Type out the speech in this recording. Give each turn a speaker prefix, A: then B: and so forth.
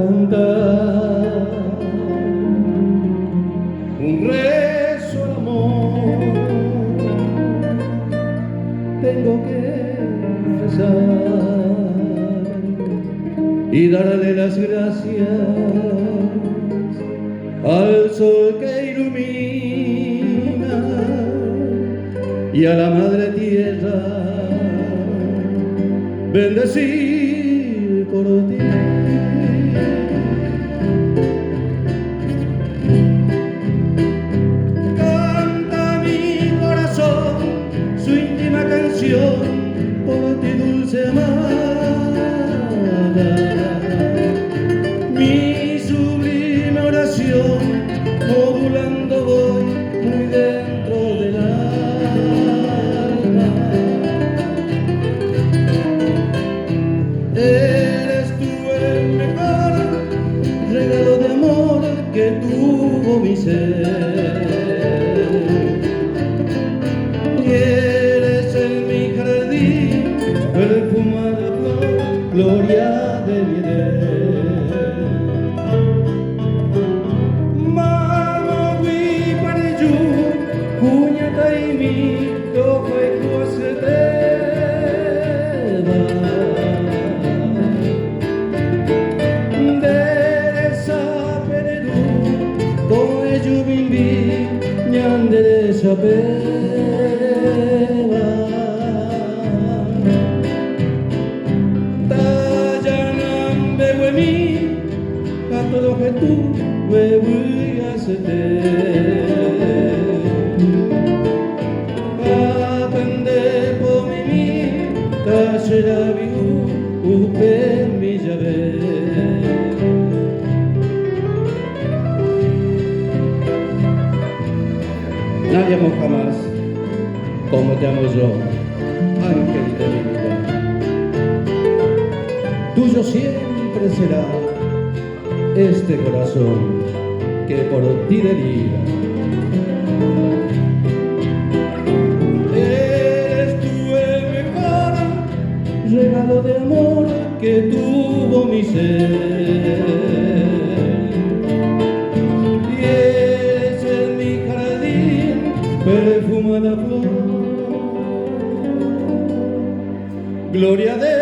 A: cantar un rezo al amor. Tengo que rezar y darle las gracias al sol que ilumina y a la madre tierra bendecir por ti. Canta mi corazón su íntima canción por ti, dulce amada. Mi sublime oración modulando voy muy dentro del alma. Eres tú el mejor regalo de amor que tuvo mi ser, y eres en mi jardín perfumada flor, gloria de mi Dios. Mama guipariyu kuñata imi tokoi kuaseteba deresa peredu koe jubimbi ñandere sapeba tayanam bewemi katolo que tú me voy a hacer aprender por mi casera viu upe mi llave. Nadie amó jamás como te amo yo, ángel de mi vida. Tuyo siempre será este corazón que por ti delira. Eres tú el mejor regalo de amor que tuvo mi ser, y eres en mi jardín perfumada flor, gloria de